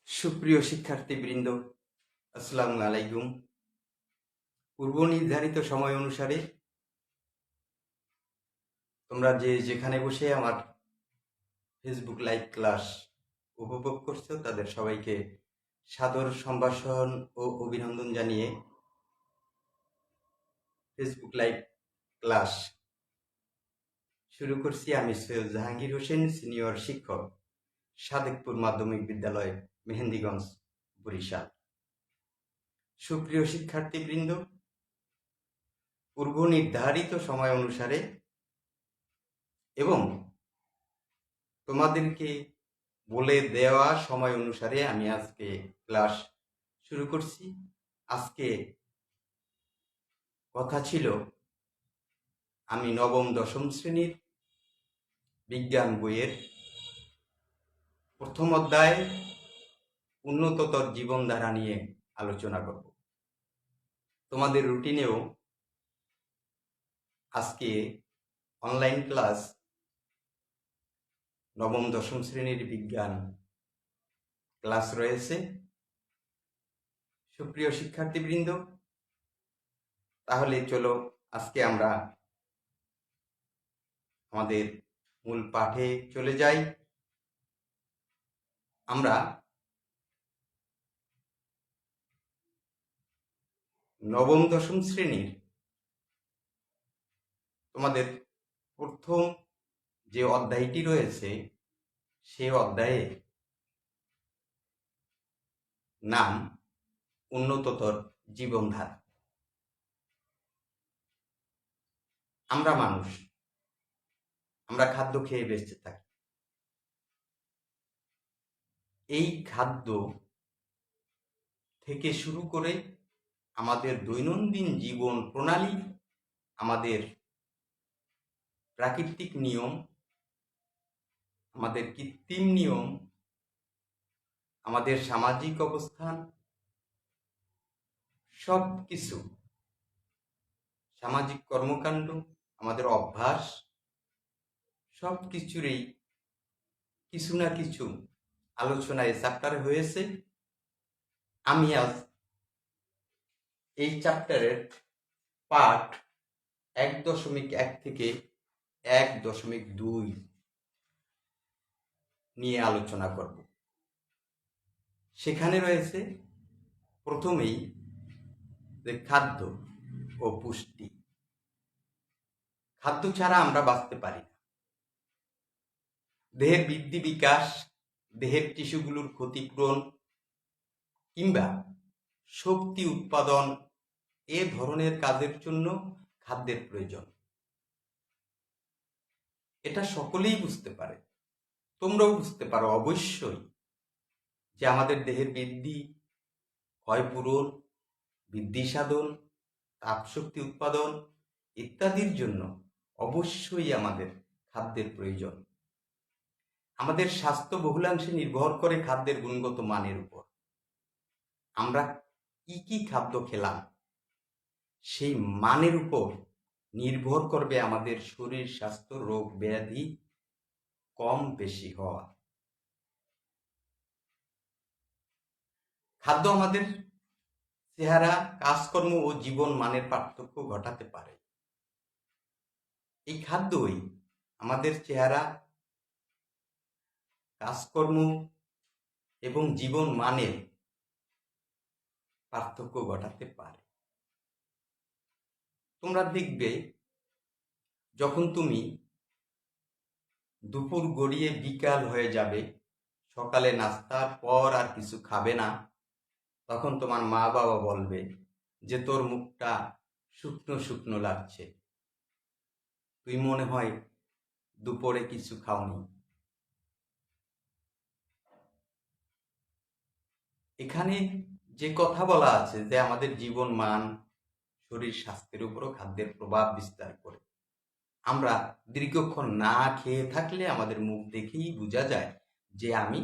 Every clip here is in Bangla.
সুপ্রিয় শিক্ষার্থীবৃন্দ, আসসালামু আলাইকুম। পূর্ব নির্ধারিত সময় অনুসারে তোমরা যেখানে বসে আমার ফেসবুক লাইভ ক্লাস উপভোগ করছো তাদের সবাইকে সাদর সম্ভাষণ ও অভিনন্দন জানিয়ে ফেসবুক লাইভ ক্লাস শুরু করছি। আমি সৈয়দ জাহাঙ্গীর হোসেন, সিনিয়র শিক্ষক, সাদেকপুর মাধ্যমিক বিদ্যালয়, মেহেন্দিগঞ্জ, বরিশাল। সুপ্রিয় শিক্ষার্থীবৃন্দ, পূর্ব নির্ধারিত সময় অনুসারে এবং তোমাদেরকে বলে দেওয়া সময় অনুসারে আমি আজকে ক্লাস শুরু করছি। আজকে কথা ছিল, আমি নবম দশম শ্রেণীর বিজ্ঞান বইয়ের প্রথম অধ্যায় উন্নততর জীবনধারা নিয়ে আলোচনা করব। তোমাদের রুটিনেও আজকে অনলাইন ক্লাস নবম দশম শ্রেণীর বিজ্ঞান ক্লাস রয়েছে। সুপ্রিয় শিক্ষার্থীবৃন্দ, তাহলে চলো আজকে আমরা আমাদের মূল পাঠে চলে যাই। আমরা নবম দশম শ্রেণীর তোমাদের প্রথম যে অধ্যায়টি রয়েছে সে অধ্যায়ের নাম উন্নততর জীবনধারা। আমরা মানুষ, আমরা খাদ্য খেয়ে বেঁচে থাকি। এই খাদ্য থেকে শুরু করে আমাদের দৈনন্দিন জীবন প্রণালী, আমাদের প্রাকৃতিক নিয়ম, আমাদের কৃত্রিম নিয়ম, আমাদের সামাজিক অবস্থান, সব কিছু, সামাজিক কর্মকাণ্ড, আমাদের অভ্যাস, সব কিছুরই কিছু না কিছু আলোচনায় চ্যাপ্টারে হয়েছে। আমি আজ এই চ্যাপ্টারের পার্ট 1.1 থেকে 1.2 নিয়ে আলোচনা করব। সেখানে রয়েছে প্রথমেই যে খাদ্য ও পুষ্টি। খাদ্য ছাড়া আমরা বাঁচতে পারি না। দেহের বৃদ্ধি বিকাশ, দেহের টিস্যুগুলোর ক্ষতিপূরণ কিংবা শক্তি উৎপাদন, এ ধরনের কাজের জন্য খাদ্যের প্রয়োজন। এটা সকলেই বুঝতে পারে, তোমরাও বুঝতে পারো অবশ্যই, যে আমাদের দেহের বৃদ্ধি, ক্ষয়পূরণ, বৃদ্ধি সাধন, তাপশক্তি উৎপাদন ইত্যাদির জন্য অবশ্যই আমাদের খাদ্যের প্রয়োজন। আমাদের স্বাস্থ্য বহুলাংশে নির্ভর করে খাদ্যের গুণগত মানের উপর। আমরা কি কি খাদ্য খেলাম সেই মানের উপর নির্ভর করবে আমাদের শরীর স্বাস্থ্য, রোগ ব্যাধি কম বেশি হওয়া। খাদ্য আমাদের চেহারা, কাজকর্ম ও জীবন মানের পার্থক্য ঘটাতে পারে। এই খাদ্যই আমাদের চেহারা, কাজকর্ম এবং জীবন মানের পার্থক্য ঘটাতে পারে। তোমরা দেখবে, যখন তুমি দুপুর গড়িয়ে বিকাল হয়ে যাবে, সকালে নাস্তার পর আর কিছু খাবে না, তখন তোমার মা বাবা বলবে যে তোর মুখটা শুকনো শুকনো লাগছে, তুই মনে হয় দুপুরে কিছু খাওনি। এখানে যে কথা বলা আছে যে আমাদের জীবন মান, শরীর স্বাস্থ্যের উপরও খাদ্যের প্রভাব বিস্তার করে। আমরা দীর্ঘক্ষণ না খেয়ে থাকলে আমাদের মুখ দেখেই বোঝা যায় যে আমি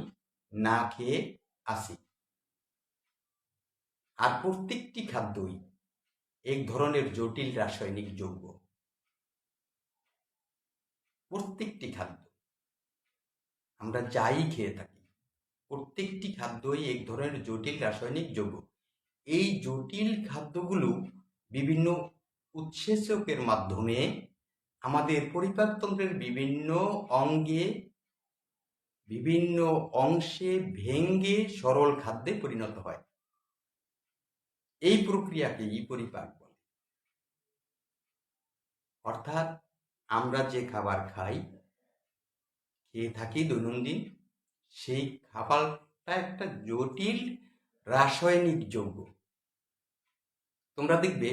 না খেয়ে আছি। আর প্রত্যেকটি খাদ্যই এক ধরনের জটিল রাসায়নিক যৌগ। প্রত্যেকটি খাদ্য আমরা যাই খেয়ে থাকি, প্রত্যেকটি খাদ্যই এক ধরনের জটিল রাসায়নিক যৌগ। এই জটিল খাদ্যগুলো বিভিন্ন উৎসেচকের মাধ্যমে আমাদের পরিপাকতন্ত্রের বিভিন্ন অঙ্গে, বিভিন্ন অংশে ভেঙে সরল খাদ্যে পরিণত হয়। এই প্রক্রিয়াকেই পরিপাক বলে। অর্থাৎ আমরা যে খাবার খাই, খেয়ে থাকি দৈনন্দিন, সেই খাবারটা একটা জটিল রাসায়নিক যৌগ। তোমরা দেখবে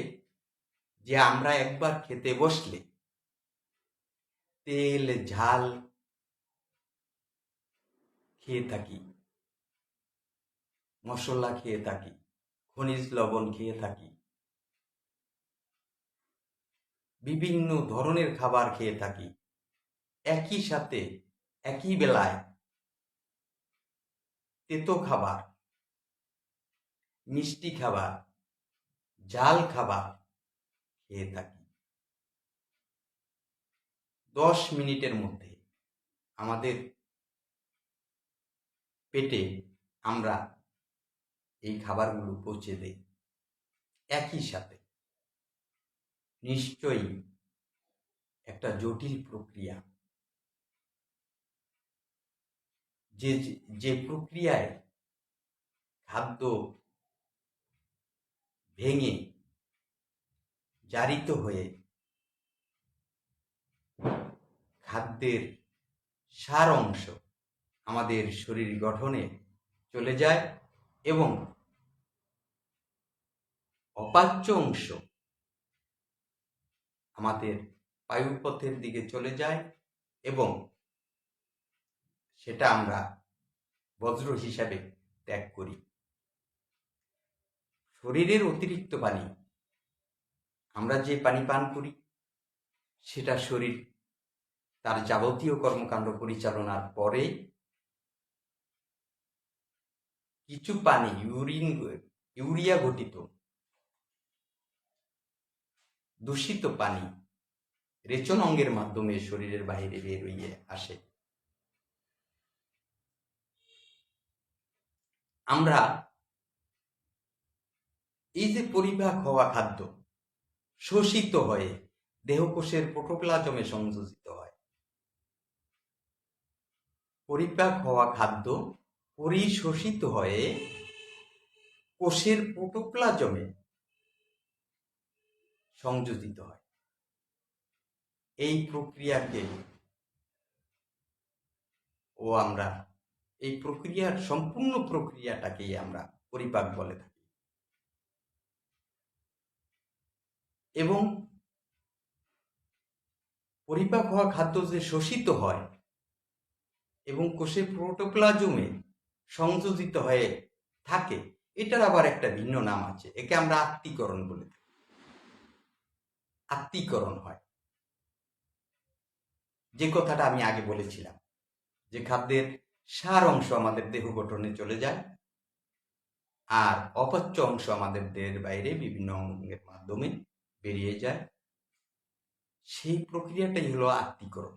যে আমরা একবার খেতে বসলে তেল ঝাল খেয়ে থাকি, মশলা খেয়ে থাকি, খনিজ লবণ খেয়ে থাকি, বিভিন্ন ধরনের খাবার খেয়ে থাকি। একই সাথে একই বেলায় তেতো খাবার, মিষ্টি খাবার, ঝাল খাবার খেয়ে থাকি। 10 মিনিটের মধ্যে আমাদের পেটে আমরা এই খাবারগুলো পৌঁছে দেই। একই সাথে নিশ্চয়ই একটা জটিল প্রক্রিয়া, যে প্রক্রিয়ায় খাদ্য ভেঙে জারিত হয়ে খাদ্যের সার অংশ আমাদের শরীর গঠনে চলে যায় এবং অপাচ্য অংশ আমাদের বায়ুপথের দিকে চলে যায় এবং সেটা আমরা বজ্র হিসাবে ত্যাগ করি। শরীরের অতিরিক্ত পানি, আমরা যে পানি পান করি, সেটা শরীর তার যাবতীয় কর্মকাণ্ড পরিচালনার পরে কিছু পানি ইউরিয়া গঠিত দূষিত পানি রেচন অঙ্গের মাধ্যমে শরীরের বাইরে বের হয়ে আসে। আমরা এই যে পরিপাক হওয়া খাদ্য শোষিত হয়ে দেহকোষের প্রোটোপ্লাজমে সংযোজিত হয়, পরিপাক হওয়া খাদ্য পরিশোষিত হয়ে কোষের প্রোটোপ্লাজমে সংযোজিত হয়। এই প্রক্রিয়াকে আমরা এই প্রক্রিয়ার সম্পূর্ণ প্রক্রিয়াটাকেই আমরা পরিপাক বলে থাকি। এবং পরিপাক হওয়া খাদ্য যে শোষিত হয় এবং কোষের প্রোটোপ্লাজমে সংযোজিত হয়ে থাকে, এটার আবার একটা ভিন্ন নাম আছে। একে আমরা আত্তীকরণ বলে থাকি। আত্তীকরণ হয়, যে কথাটা আমি আগে বলেছিলাম, যে খাদ্যের সার অংশ আমাদের দেহ গঠনে চলে যায় আর অপাচ্য অংশ আমাদের দেহের বাইরে বিভিন্ন অঙ্গের মাধ্যমে বেরিয়ে যায়। সেই প্রক্রিয়াটাই হলো আত্তীকরণ।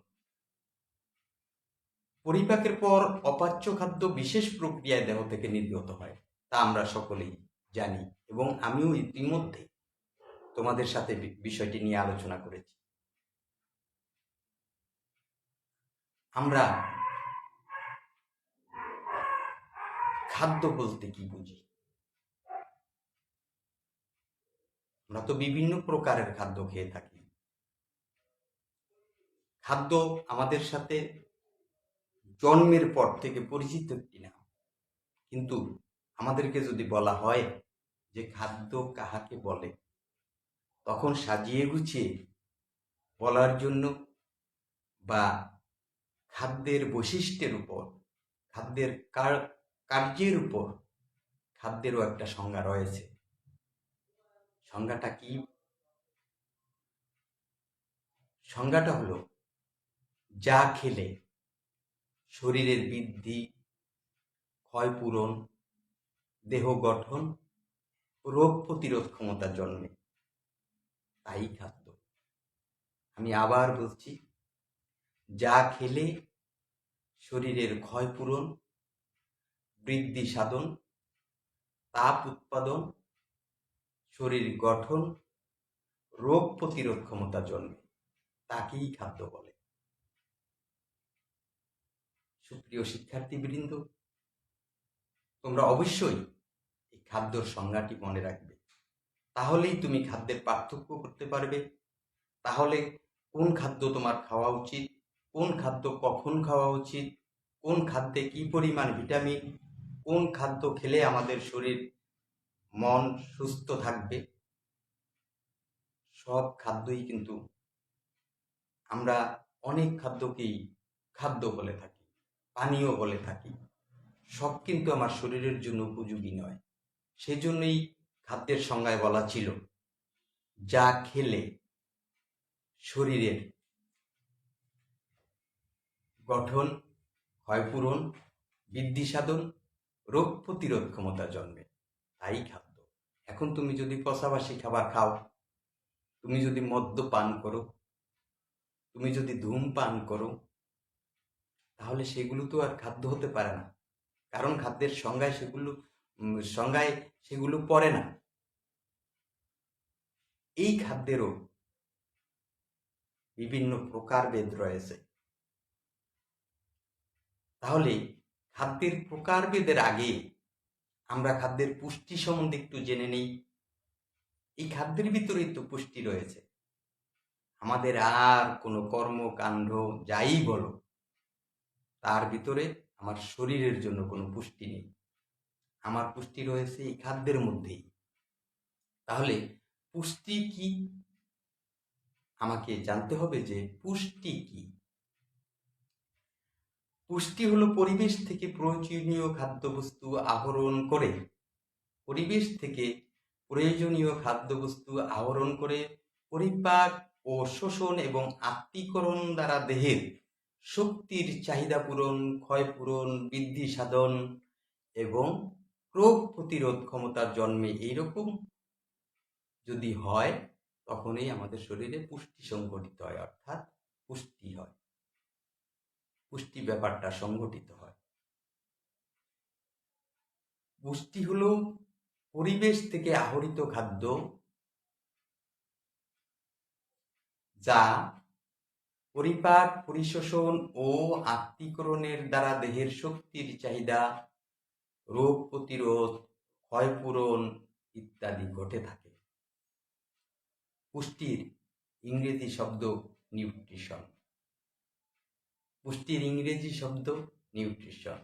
পরিপাকের পর অপাচ্য খাদ্য বিশেষ প্রক্রিয়ায় দেহ থেকে নির্গত হয়, তা আমরা সকলেই জানি এবং আমিও ইতিমধ্যে তোমাদের সাথে বিষয়টি নিয়ে আলোচনা করেছি। আমরা খাদ্য বলতে কি বুঝি? আমরা তো বিভিন্ন প্রকারের খাদ্য খেয়ে থাকি। খাদ্য আমাদের সাথে জন্মের পর থেকে পরিচিত একটি নাম, কিন্তু আমাদেরকে যদি বলা হয় যে খাদ্য কাহাকে বলে, তখন সাজিয়ে গুছিয়ে বলার জন্য বা খাদ্যের বৈশিষ্ট্যের উপর, খাদ্যের কার্যের উপর খাদ্যেরও একটা সংজ্ঞা রয়েছে। সংজ্ঞাটা কি? সংজ্ঞাটা হলো, যা খেলে শরীরের বৃদ্ধি, ক্ষয়পূরণ, দেহ গঠন, রোগ প্রতিরোধ ক্ষমতা জন্মে, তাই খাদ্য। আমি আবার বলছি, যা খেলে শরীরের ক্ষয়পূরণ, বৃদ্ধি সাধন, তাপ উৎপাদন, শরীর গঠন, রোগ প্রতিরোধ ক্ষমতা জন্মে, তাকেই খাদ্য বলে। সুপ্রিয় শিক্ষার্থীবৃন্দ, তোমরা অবশ্যই এই খাদ্যর সংজ্ঞাটি মনে রাখবে। তাহলেই তুমি খাদ্যের পার্থক্য করতে পারবে। তাহলে কোন খাদ্য তোমার খাওয়া উচিত, কোন খাদ্য কখন খাওয়া উচিত, কোন খাদ্যে কি পরিমাণ ভিটামিন, কোন খাদ্য খেলে আমাদের শরীর মন সুস্থ থাকবে। সব খাদ্যই কিন্তু আমরা অনেক খাদ্যকেই খাদ্য বলে থাকি, পানীয় বলে থাকি। সব কিন্তু আমার শরীরের জন্য উপযোগী নয়। সেজন্যই খাদ্যের সংজ্ঞায় বলা ছিল, যা খেলে শরীরের গঠন, ক্ষয়পূরণ, বৃদ্ধি সাধন, রোগ প্রতিরোধ ক্ষমতা জন্মে, তাই খাদ্য। এখন তুমি যদি পচাবাসি খাবার খাও, তুমি যদি মদ্যপান করো, তুমি যদি ধূমপান করো, তাহলে সেগুলো তো আর খাদ্য হতে পারে না। কারণ খাদ্যের সংজ্ঞায় সেগুলো পড়ে না। এই খাদ্যেরও বিভিন্ন প্রকারভেদ রয়েছে। তাহলে খাদ্যের প্রকারভেদের আগে আমরা খাদ্যের পুষ্টি সম্বন্ধে একটু জেনে নেই। এই খাদ্যের ভিতরেই তো পুষ্টি রয়েছে। আমাদের আর কোনো কর্মকাণ্ড যাই বলো, তার ভিতরে আমার শরীরের জন্য কোনো পুষ্টি নেই। আমার পুষ্টি রয়েছে এই খাদ্যের মধ্যেই। তাহলে পুষ্টি কি? আমাকে জানতে হবে যে পুষ্টি কি। পুষ্টি হলো পরিবেশ থেকে প্রয়োজনীয় খাদ্যবস্তু আহরণ করে, পরিবেশ থেকে প্রয়োজনীয় খাদ্যবস্তু আহরণ করে পরিপাক ও শোষণ এবং আত্তীকরণ দ্বারা দেহের শক্তির চাহিদা পূরণ, ক্ষয়পূরণ, বৃদ্ধি সাধন এবং রোগ প্রতিরোধ ক্ষমতার জন্মে এইরকম যদি হয়, তখনই আমাদের শরীরে পুষ্টি সংগঠিত হয়, অর্থাৎ পুষ্টি হয়, পুষ্টি ব্যাপারটা সংগঠিত হয়। পুষ্টি হলো পরিবেশ থেকে আহরিত খাদ্য, যা পরিপাক, পরিশোষণ ও আত্তীকরণের দ্বারা দেহের শক্তির চাহিদা, রোগ প্রতিরোধ, ক্ষয়পূরণ ইত্যাদি ঘটে থাকে। পুষ্টির ইংরেজি শব্দ নিউট্রিশন। পুষ্টির ইংরেজি শব্দ নিউট্রিশন।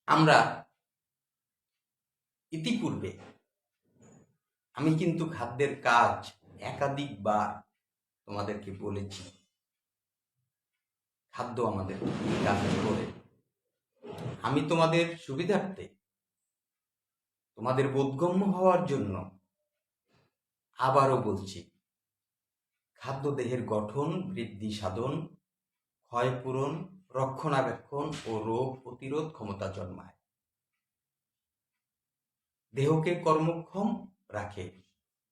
আমরা ইতিপূর্বে আমি কিন্তু খাদ্যের কাজ একাধিকবার তোমাদেরকে বলেছি। খাদ্য আমাদের কি কাজ করে, আমি তোমাদের সুবিধার্থে, তোমাদের বোধগম্য হওয়ার জন্য আবারও বলছি। খাদ্য দেহের গঠন, বৃদ্ধি সাধন, ক্ষয়পূরণ, রক্ষণাবেক্ষণ ও রোগ প্রতিরোধ ক্ষমতা জন্মায়, দেহকে কর্মক্ষম রাখে,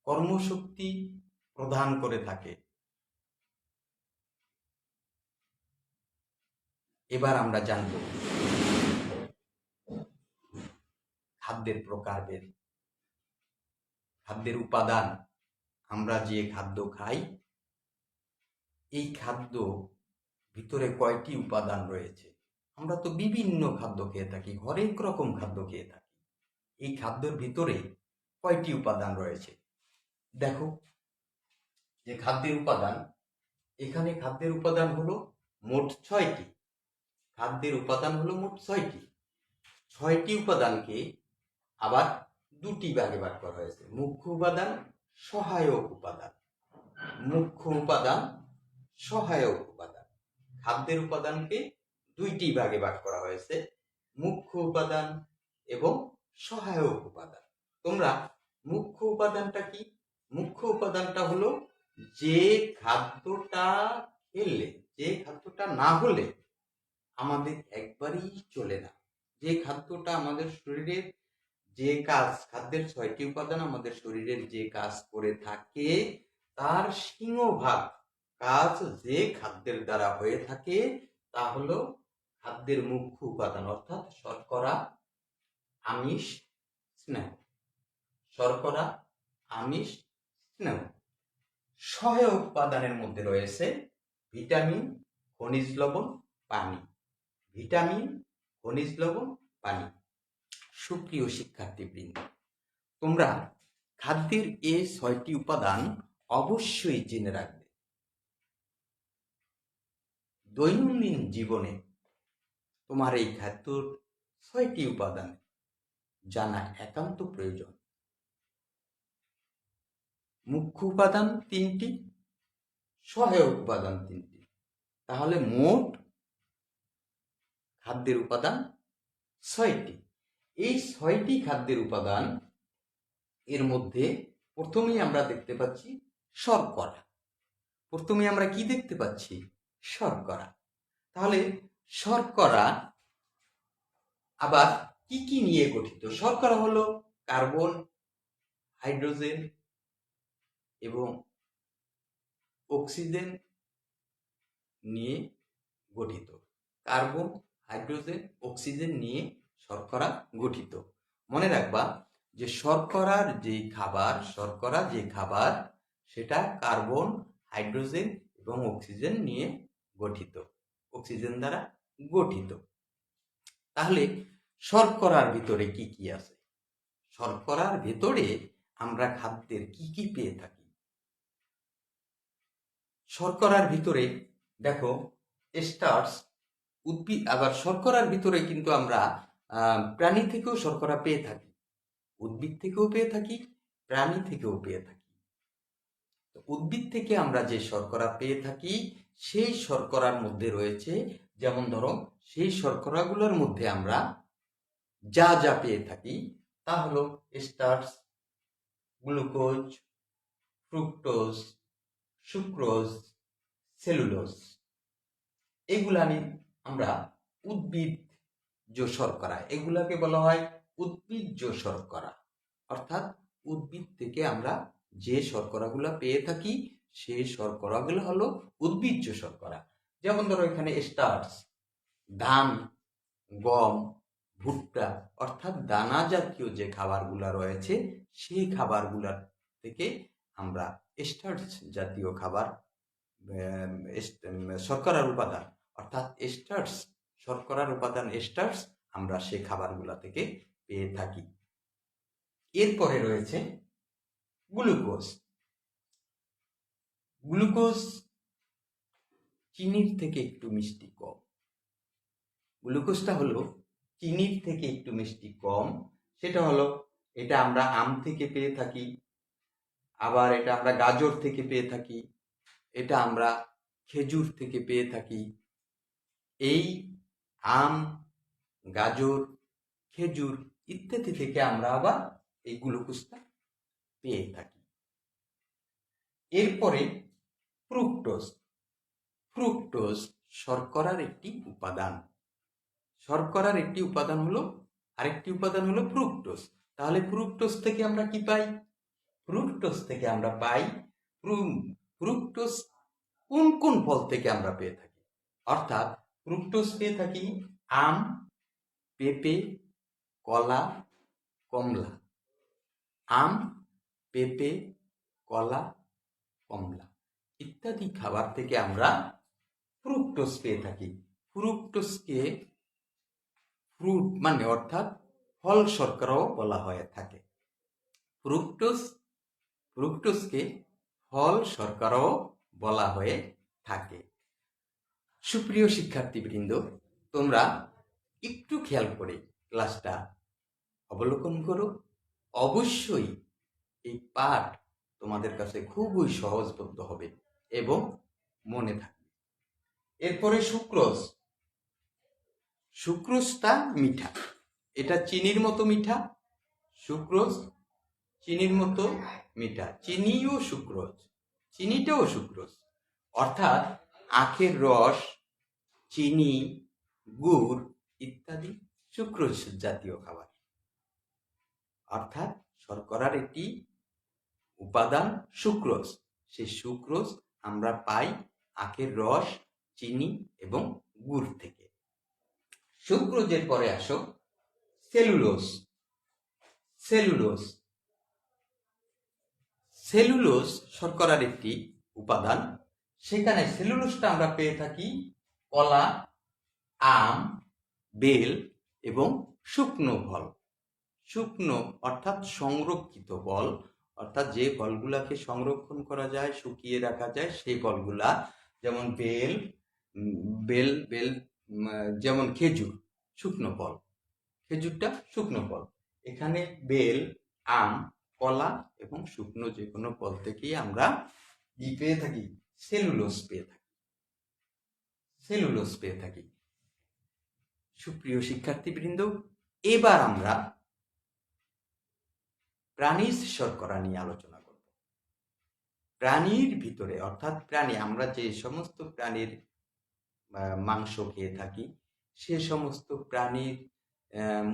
কর্মশক্তি প্রদান করে থাকে। এবার আমরা জানব খাদ্যের প্রকারভেদ, খাদ্যের উপাদান। আমরা যে খাদ্য খাই, এই খাদ্য ভিতরে কয়টি উপাদান রয়েছে? আমরা তো বিভিন্ন খাদ্য খেয়ে থাকি, হরেক রকম খাদ্য খেয়ে থাকি। এই খাদ্যের ভিতরে কয়টি উপাদান রয়েছে? দেখো যে খাদ্যের উপাদান, এখানে খাদ্যের উপাদান হলো মোট 6টি। খাদ্যের উপাদান হলো মোট 6টি। 6টি উপাদানকে আবার দুটি ভাগে ভাগ করা হয়েছে: মুখ্য উপাদান, সহায়ক উপাদান। মুখ্য উপাদান, সহায়ক উপাদান। খাদ্যের উপাদানকে দুইটি ভাগে ভাগ করা হয়েছে: মুখ্য উপাদান এবং সহায়ক উপাদান। তোমরা মুখ্য উপাদানটা কি? মুখ্য উপাদানটা হলো যে খাদ্যটা খেলে, যে খাদ্যটা না হলে আমাদের একবারই চলে না, যে খাদ্যটা আমাদের শরীরের যে কাজ, খাদ্যের 6টি উপাদান আমাদের শরীরের যে কাজ করে থাকে, তার সিংহভাগ কাজ যে খাদ্যের দ্বারা হয়ে থাকে তা হলো খাদ্যের মুখ্য উপাদান, অর্থাৎ শর্করা, আমিষ, স্নেহ। শর্করা, আমিষ, স্নেহ। সহায়ক উপাদানের মধ্যে রয়েছে ভিটামিন, খনিজ লবণ, পানি। ভিটামিন, খনিজ লবণ, পানি। সুপ্রিয় শিক্ষার্থীবৃন্দ, তোমরা খাদ্যের এই 6টি উপাদান অবশ্যই জেনে রাখবে। দৈনন্দিন জীবনে তোমার এই খাদ্যর 6টি উপাদান জানা একান্ত প্রয়োজন। মুখ্য উপাদান 3টি, সহায়ক উপাদান 3টি, তাহলে মোট খাদ্যের উপাদান 6টি। এই 6টি খাদ্যের উপাদান এর মধ্যে প্রথমেই আমরা দেখতে পাচ্ছি শর্করা। প্রথমে আমরা কি দেখতে পাচ্ছি? শর্করা। তাহলে শর্করা আবার কি কি নিয়ে গঠিত? শর্করা হলো কার্বন, হাইড্রোজেন এবং অক্সিজেন নিয়ে গঠিত। কার্বন, হাইড্রোজেন, অক্সিজেন নিয়ে শর্করা গঠিত। মনে রাখবা যে শর্করা যে খাবার সেটা কার্বন, হাইড্রোজেন এবং অক্সিজেন নিয়ে গঠিত, অক্সিজেন দ্বারা গঠিত। তাহলে শর্করার ভিতরে কি কি আছে? শর্করার ভিতরে আমরা খাদ্যের কি কি পেয়ে থাকি? শর্করার ভিতরে দেখো স্টার্চ, উদ্ভিদ, আবার শর্করার ভিতরে কিন্তু আমরা প্রাণী থেকেও শর্করা পেয়ে থাকি, উদ্ভিদ থেকেও পেয়ে থাকি, প্রাণী থেকেও পেয়ে থাকি। উদ্ভিদ থেকে আমরা যে শর্করা পেয়ে থাকি সেই শর্করার মধ্যে রয়েছে, যেমন ধরো সেই শর্করাগুলোর মধ্যে আমরা যা যা পেয়ে থাকি তা হলো starch, glucose, fructose, sucrose, cellulose. এগুলা আমরা উদ্ভিজ্জ শর্করা, এগুলাকে বলা হয় উদ্ভিজ্জ শর্করা। অর্থাৎ উদ্ভিদ থেকে আমরা যে শর্করাগুলো পেয়ে থাকি সেই শর্করাগুলো হলো উদ্ভিজ্জ শর্করা। যেমন ধরো এখানে স্টার্চ, ধান, গম, ভুট্টা, অর্থাৎ দানা জাতীয় যে খাবারগুলা রয়েছে সেই খাবারগুলার থেকে আমরা স্টার্চ জাতীয় খাবার, শর্করার উপাদান অর্থাৎ স্টার্চ, শর্করার উপাদান স্টার্চ আমরা সেই খাবারগুলা থেকে পেয়ে থাকি। এরপরে রয়েছে গ্লুকোজ। গ্লুকোজ চিনির থেকে একটু মিষ্টি কম। গ্লুকোজটা হলো চিনির থেকে একটু মিষ্টি কম। সেটা হলো, এটা আমরা আম থেকে পেয়ে থাকি, আবার এটা আমরা গাজর থেকে পেয়ে থাকি, এটা আমরা খেজুর থেকে পেয়ে থাকি। এই আম, গাজর, খেজুর ইত্যাদি থেকে আমরা আবার এই গ্লুকোজটা পেয়ে থাকি। এরপরে ফ্রুক্টোজ। ফ্রুক্টোজ শর্করার একটি উপাদান। শর্করার একটি উপাদান হলো, আরেকটি উপাদান হলো ফ্রুক্টোজ। তাহলে ফ্রুক্টোজ থেকে আমরা কি পাই? ফ্রুক্টোজ থেকে আমরা পাই, ফ্রুক্টোজ কোন কোন ফল থেকে আমরা পেয়ে থাকি? অর্থাৎ ফ্রুক্টোজ পেয়ে থাকি আম, পেঁপে, কলা, কমলা। আম, পেঁপে, কলা, কমলা ইত্যাদি খাবার থেকে আমরা ফ্রুক্টোজ পেয়ে থাকি। ফ্রুক্টোজকে ফ্রুট মানে অর্থাৎ ফল শর্করাও বলা হয়ে থাকে। ফ্রুক্টোজকে ফল শর্করাও বলা হয়ে থাকে। সুপ্রিয় শিক্ষার্থীবৃন্দ, তোমরা একটু খেয়াল করে ক্লাসটা অবলোকন করো। অবশ্যই এই পাঠ তোমাদের কাছে খুবই সহজবোধ্য হবে এবং মনে থাকবে। এরপরে সুক্রোজ। সুক্রোজটা মিঠা, এটা চিনির মতো মিঠা। সুক্রোজ চিনির মতো মিঠা, চিনিও সুক্রোজ, চিনিটাও সুক্রোজ। অর্থাৎ আখের রস, চিনি, গুড় ইত্যাদি সুক্রোজ জাতীয় খাবার। অর্থাৎ শর্করার একটি উপাদান সুক্রোজ। সেই সুক্রোজ আমরা পাই আখের রস, চিনি এবং গুড় থেকে। সুক্রোজের পরে আসো সেলুলোজ। সেলুলোজ সেলুলোজ শর্করার একটি উপাদান। সেখানে সেলুলোজটা আমরা পেয়ে থাকি কলা, আম, বেল এবং শুকনো ফল। শুকনো অর্থাৎ সংরক্ষিত ফল, অর্থাৎ যে ফলগুলাকে সংরক্ষণ করা যায়, শুকিয়ে রাখা যায়, সেই ফলগুলা, যেমন বেল, বেল বেল যেমন খেজুর শুকনো ফল, খেজুরটা শুকনো ফল। এখানে বেল, আম, কলা এবং শুকনো যে কোনো ফল থেকেই আমরা কি পেয়ে থাকি? সেলুলোজ পেয়ে থাকি। সেলুলোজ পেয়ে থাকি। সুপ্রিয় শিক্ষার্থীবৃন্দ, এবার আমরা প্রাণীজ শর্করা নিয়ে আলোচনা করব। প্রাণীর ভিতরে, অর্থাৎ প্রাণী, আমরা যে সমস্ত প্রাণীর মাংস খেয়ে থাকি, সে সমস্ত প্রাণীর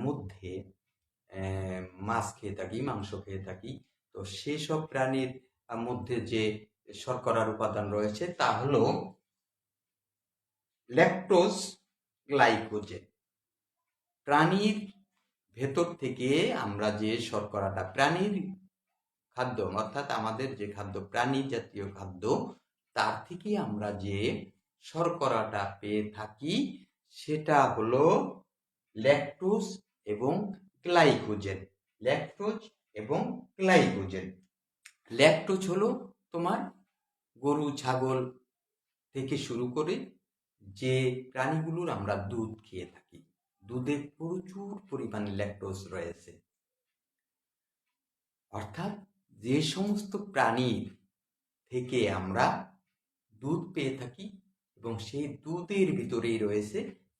মধ্যে মাছ খেয়ে থাকি, মাংস খেয়ে থাকি, তো সেসব প্রাণীর মধ্যে যে শর্করার উপাদান রয়েছে তা হলো ল্যাকটোজ, গ্লাইকোজেন। প্রাণীর ভেতর থেকে আমরা যে শর্করাটা, প্রাণীর খাদ্য অর্থাৎ আমাদের যে খাদ্য, প্রাণী জাতীয় খাদ্য, তার থেকে আমরা যে শর্করাটা পেয়ে থাকি সেটা হলো ল্যাকটোজ এবং গ্লাইকোজেন। ল্যাকটোজ এবং গ্লাইকোজেন। ল্যাকটোজ হলো তোমার গরু, ছাগল থেকে শুরু করে যে প্রাণীগুলোর আমরা দুধ খেয়ে থাকি, দুধে প্রচুর পরিমাণে ল্যাকটোজ রয়েছে। অর্থাৎ যে সমস্ত প্রাণীর থেকে আমরা দুধ পেয়ে থাকি এবং সেই দুধের ভিতরেই রয়েছে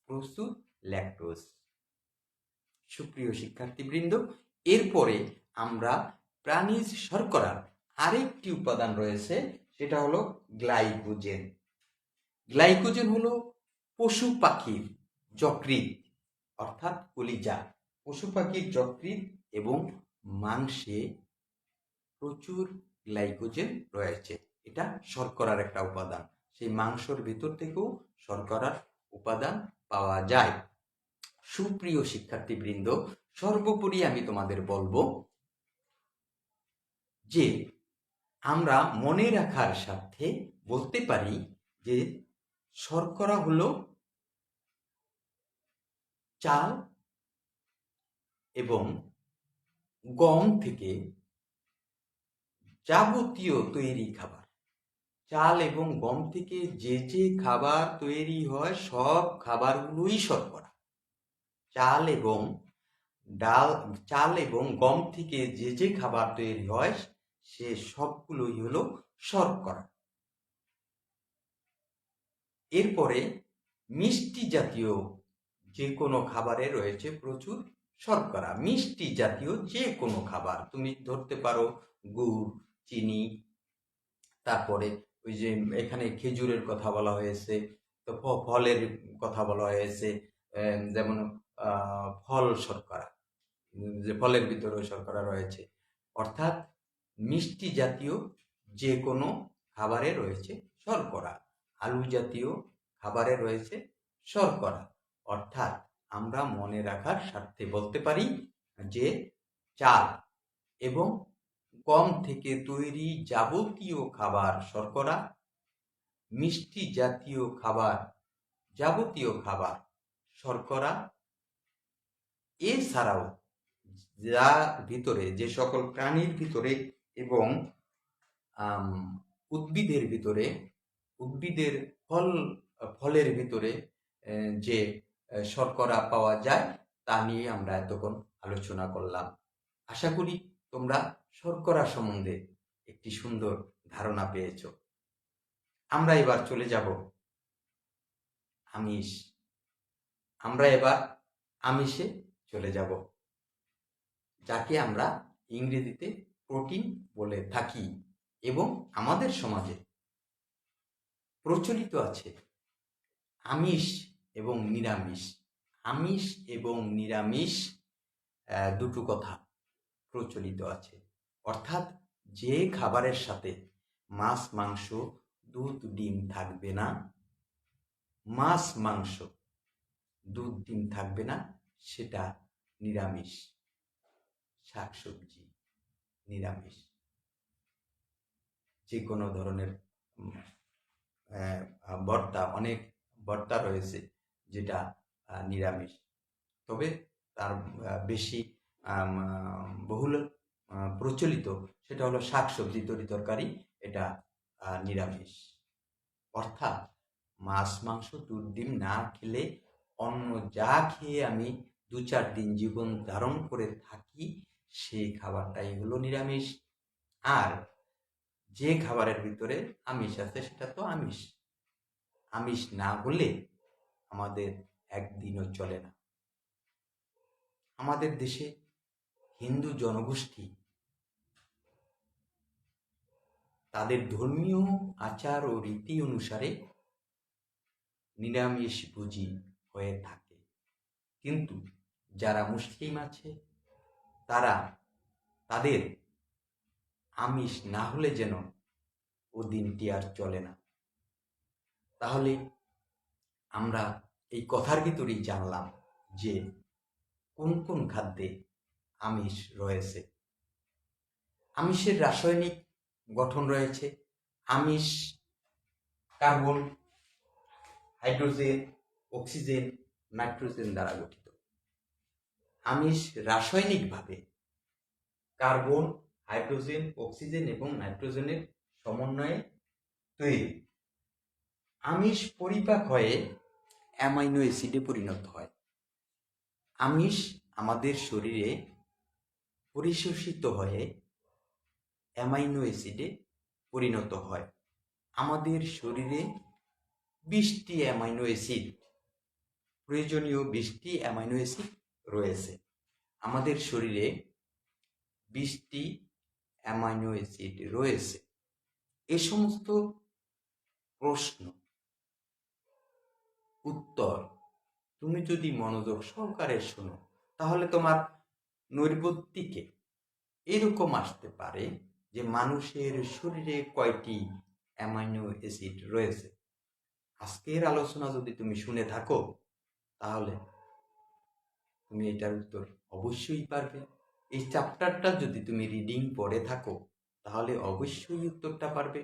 প্রচুর ল্যাকটোজ। সুপ্রিয় শিক্ষার্থীবৃন্দ, এরপরে আমরা প্রাণীজ শর্করার আরেকটি উপাদান রয়েছে, সেটা হলো গ্লাইকোজেন। গ্লাইকোজেন হলো পশু পাখির যকৃৎ, অর্থাৎ কলিজা, পশু পাখির যকৃৎ এবং মাংসে প্রচুর গ্লাইকোজেন রয়েছে। এটা শর্করার একটা উপাদান। সেই মাংসের ভিতর থেকেও শর্করার উপাদান পাওয়া যায়। সুপ্রিয় শিক্ষার্থীবৃন্দ, সর্বোপরি আমি তোমাদের বলবো যে আমরা মনে রাখার স্বার্থে বলতে পারি যে শর্করা হলো চাল এবং গম থেকে যাবতীয় তৈরি খাবার। চাল এবং গম থেকে যে যে খাবার তৈরি হয় সব খাবারগুলোই শর্করা। চাল এবং গম থেকে যে যে খাবার তৈরি হয় সে সবগুলোই হলো শর্করা। এরপরে মিষ্টি জাতীয় যে কোনো খাবারে রয়েছে প্রচুর শর্করা। মিষ্টি জাতীয় যে কোনো খাবার, তুমি ধরতে পারো গুড়, চিনি, তারপরে ওই যে এখানে খেজুরের কথা বলা হয়েছে, তো ফলের কথা বলা হয়েছে, যেমন ফল শর্করা, যে ফলের ভিতরে শর্করা রয়েছে। অর্থাৎ মিষ্টি জাতীয় যে কোনো খাবারে রয়েছে শর্করা। আলু জাতীয় খাবারে রয়েছে শর্করা। অর্থাৎ আমরা মনে রাখার স্বার্থে বলতে পারি যে চাল এবং গম থেকে তৈরি যাবতীয় খাবার শর্করা, মিষ্টি জাতীয় খাবার যাবতীয় খাবার শর্করা। এছাড়াও যার ভিতরে, যে সকল প্রাণীর ভিতরে এবং উদ্ভিদের ভিতরে, উদ্ভিদের ফলের ভিতরে যে শর্করা পাওয়া যায় তা নিয়ে আমরা এতক্ষণ আলোচনা করলাম। আশা করি তোমরা শর্করা সম্বন্ধে একটি সুন্দর ধারণা পেয়েছ। আমরা এবার চলে যাব আমিষ। আমরা এবার আমিষে চলে যাব, যাকে আমরা ইংরেজিতে প্রোটিন বলে থাকি এবং আমাদের সমাজে প্রচলিত আছে আমিষ এবং নিরামিষ। আমিষ এবং নিরামিষ দুটো কথা প্রচলিত আছে। অর্থাৎ যে খাবারের সাথে মাছ, মাংস, দুধ, ডিম থাকবে না মাছ মাংস দুধ ডিম থাকবে না, সেটা নিরামিষ। শাকসবজি নিরামিষ, যে কোনো ধরনের ভর্তা, অনেক ভর্তা রয়েছে যেটা নিরামিষ, তবে তার বেশি বহুল প্রচলিত সেটা হলো শাকসবজি তরি তরকারি, এটা নিরামিষ। অর্থাৎ মাছ মাংস দুধ ডিম না খেলে অন্য যা খেয়ে আমি 2-4 দিন জীবন ধারণ করে থাকি সেই খাবারটাই হলো নিরামিষ। আর যে খাবারের ভিতরে আমিষ আছে সেটা তো আমিষ। আমিষ না হলে আমাদের একদিনও চলে না। আমাদের দেশে হিন্দু জনগোষ্ঠী তাদের ধর্মীয় আচার ও রীতি অনুসারে নিরামিষভোজী হয়ে থাকে, কিন্তু যারা মুসলিম আছে তারা তাদের আমিষ না হলে যেন ও দিনটি আর চলে না। তাহলে আমরা এই কথার ভিতরেই জানলাম যে কোন কোন খাদ্যে আমিষ রয়েছে। আমিষের রাসায়নিক গঠন রয়েছে। আমিষ কার্বন, হাইড্রোজেন, অক্সিজেন, নাইট্রোজেন দ্বারা গঠিত। আমিষ রাসায়নিকভাবে কার্বন, হাইড্রোজেন, অক্সিজেন এবং নাইট্রোজেনের সমন্বয়ে তৈরি। আমিষ পরিপাক হয়ে অ্যামাইনো অ্যাসিডে পরিণত হয়। আমিষ আমাদের শরীরে পরিশোষিত হয়ে অ্যামাইনো অ্যাসিডে পরিণত হয়। আমাদের শরীরে 20টি অ্যামাইনো অ্যাসিড, প্রয়োজনীয় 20টি অ্যামাইনো অ্যাসিড রয়েছে। আমাদের শরীরে 20টি অ্যামাইনো অ্যাসিড রয়েছে। এ সমস্ত প্রশ্ন উত্তর তুমি যদি মনোযোগ সহকারে শোনো তাহলে তোমার নৈর্ব্যক্তিকে এরকম আসতে পারে যে মানুষের শরীরে কয়টি অ্যামাইনো অ্যাসিড রয়েছে। আজকের আলোচনা যদি তুমি শুনে থাকো তাহলে তুমি এটার উত্তর অবশ্যই পারবে। এই চ্যাপ্টারটা যদি তুমি রিডিং পড়ে থাকো তাহলে অবশ্যই উত্তরটা পারবে।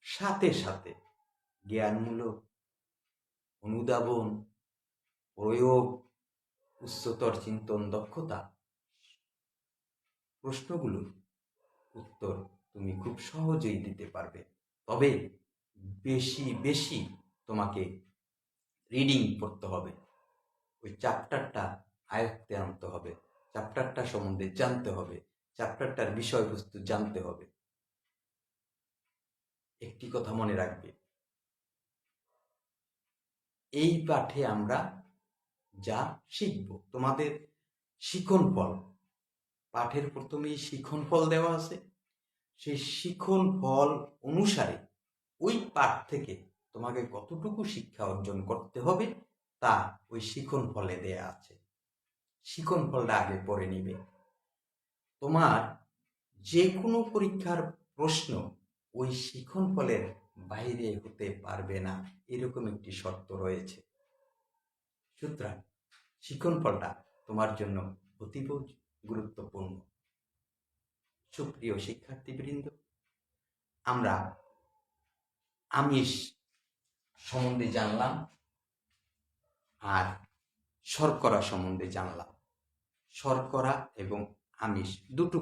সাথে সাথে জ্ঞানমূলক অনুধাবন, প্রয়োগ, উচ্চতর চিন্তন দক্ষতা, প্রশ্নগুলোর উত্তর তুমি খুব সহজেই দিতে পারবে। তবে বেশি বেশি তোমাকে রিডিং পড়তে হবে, ওই চ্যাপ্টারটা আয়ত্তে আনতে হবে, চ্যাপ্টারটা সম্বন্ধে জানতে হবে, চ্যাপ্টারটার বিষয়বস্তু জানতে হবে। একটি কথা মনে রাখবে, এই পাঠে আমরা যা শিখব, তোমাদের শিখনফল, পাঠের প্রথমেই শিখনফল দেওয়া আছে। সেই শিখনফল অনুসারে ওই পাঠ থেকে তোমাকে কতটুকু শিক্ষা অর্জন করতে হবে তা ওই শিখনফলে দেয়া আছে। শিখনফলটা আগে পড়ে নিবে। তোমার যে কোনো পরীক্ষার প্রশ্ন ওই শিখনফলের বাইরে হতে পারবে না, এরকম একটি শর্ত রয়েছে। সুতরাং শিখনফলটা তোমার জন্য অতীব গুরুত্বপূর্ণ। সুপ্রিয় শিক্ষার্থীবৃন্দ, আমরা আমিষ সম্বন্ধে জানলাম আর শর্করা সম্বন্ধে জানলাম। শর্করা এবং আমিষ দুটো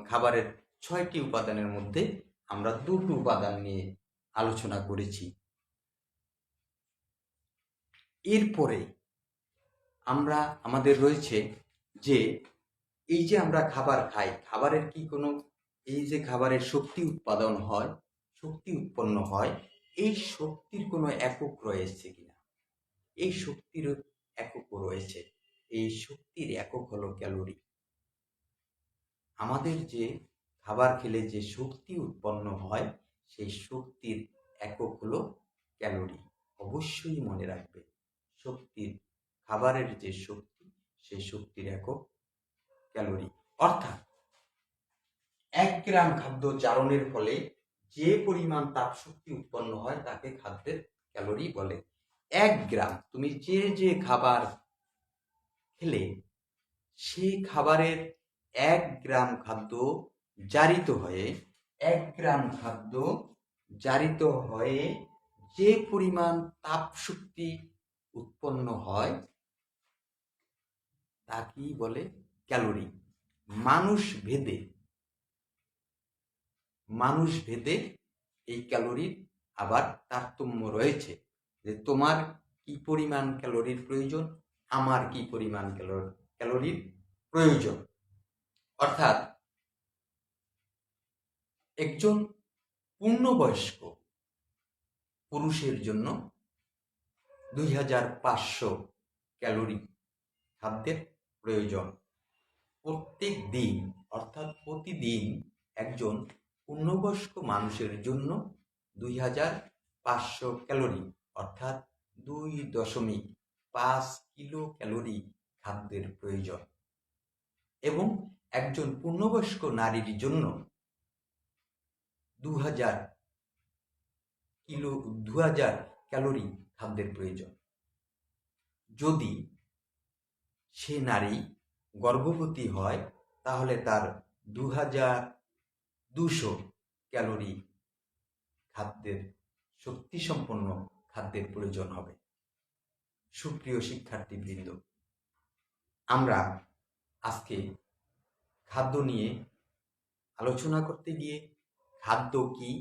খাবারের 6টি উপাদানের মধ্যে আমরা দুটো উপাদান নিয়ে আলোচনা করেছি। এরপরে আমাদের রয়েছে যে এই যে আমরা খাবার খাই, খাবারের কি কোনো, এই যে খাবারের শক্তি উৎপাদন হয়, শক্তি উৎপন্ন হয়, এই শক্তির কোনো একক রয়েছে কিনা। এই শক্তির এককও রয়েছে। এই শক্তির একক হলো ক্যালোরি। আমাদের যে খাবার খেলে যে শক্তি উৎপন্ন হয় সেই শক্তির একক হলো ক্যালোরি। অবশ্যই মনে রাখবে, খাবারের যে শক্তি সেই শক্তির একক ক্যালোরি। অর্থাৎ 1 গ্রাম খাদ্য জারণের ফলে যে পরিমাণ তাপ শক্তি উৎপন্ন হয় তাকে খাদ্যের ক্যালোরি বলে। 1 গ্রাম তুমি যে খাবার খেলে সেই খাবারের 1 গ্রাম খাদ্য জারিত হয়ে 1 গ্রাম খাদ্য জারিত হয়ে যে পরিমাণ তাপ শক্তি উৎপন্ন হয় তা কি বলে? ক্যালোরি। মানুষ ভেদে এই ক্যালোরির আবার তারতম্য রয়েছে, যে তোমার কি পরিমাণ ক্যালোরির প্রয়োজন, আমার কি পরিমাণ ক্যালোরির প্রয়োজন। অর্থাৎ একজন পূর্ণবয়স্ক পুরুষের জন্য 2500 ক্যালোরি খাদ্যের প্রয়োজন প্রত্যেক দিন। অর্থাৎ প্রতিদিন একজন পূর্ণবয়স্ক মানুষের জন্য 2500 ক্যালোরি অর্থাৎ 2.5 কিলো ক্যালোরি খাদ্যের প্রয়োজন, এবং একজন পূর্ণবয়স্ক নারীর জন্য 2000 ক্যালোরি খাদ্যের প্রয়োজন। যদি সে নারী গর্ভবতী হয় তাহলে তার 2200 ক্যালোরি খাদ্যের শক্তিসম্পন্ন খাদ্যের প্রয়োজন হবে। সুপ্রিয় শিক্ষার্থীবৃন্দ, আমরা আজকে খাদ্য নিয়ে আলোচনা করতে গিয়ে খাদ্য কি,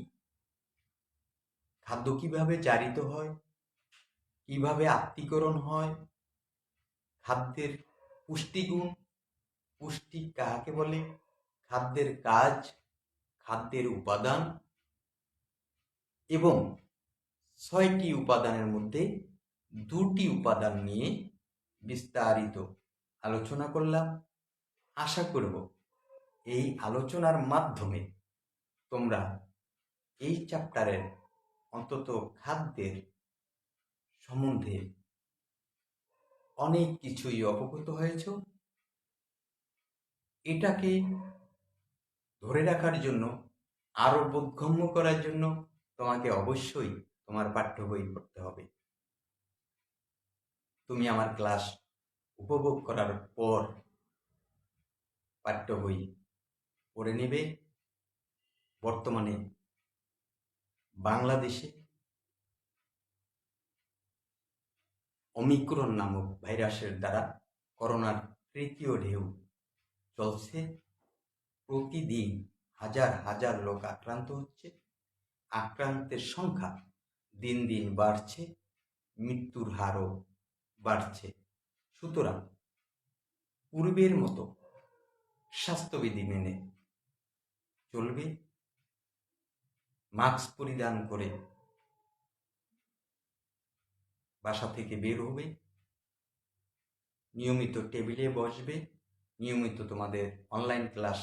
খাদ্য কিভাবে জারিত হয়, কিভাবে আত্তীকরণ হয়, খাদ্যের পুষ্টিগুণ, পুষ্টি কাকে বলে, খাদ্যের কাজ, খাদ্যের উপাদান, এবং 6টি উপাদানের মধ্যে 2টি উপাদান নিয়ে বিস্তারিত আলোচনা করলাম। আশা করব এই আলোচনার মাধ্যমে তোমরা এই চ্যাপ্টারের অন্তত খাদ্যের সম্বন্ধে অনেক কিছুই অবগত হয়েছ। এটাকে ধরে রাখার জন্য, আরো বোধগম্য করার জন্য তোমাকে অবশ্যই তোমার পাঠ্য বই পড়তে হবে। তুমি আমার ক্লাস উপভোগ করার পর পাঠ্য বই পড়ে নেবে। বর্তমানে বাংলাদেশে ওমিক্রন নামক ভাইরাসের দ্বারা করোনার 3য় ঢেউ চলছে। প্রতিদিন হাজার হাজার লোক আক্রান্ত হচ্ছে, আক্রান্তের সংখ্যা দিন দিন বাড়ছে, মৃত্যুর হারও বাড়ছে। সুতরাং পূর্বের মতো স্বাস্থ্যবিধি মেনে চলবে, মাস্ক পরিধান করে বাসা থেকে বের হবে, নিয়মিত টেবিলে বসবে, নিয়মিত তোমাদের অনলাইন ক্লাস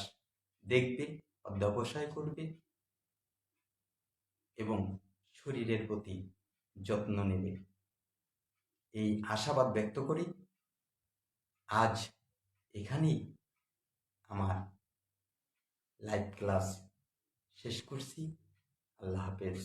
দেখবে, অধ্যবসায় করবে এবং শরীরের প্রতি যত্ন নেবে। এই আশাবাদ ব্যক্ত করি আজ এখানেই আমার লাইভ ক্লাস শেষ করছি। আল্লাহ হাফেজ।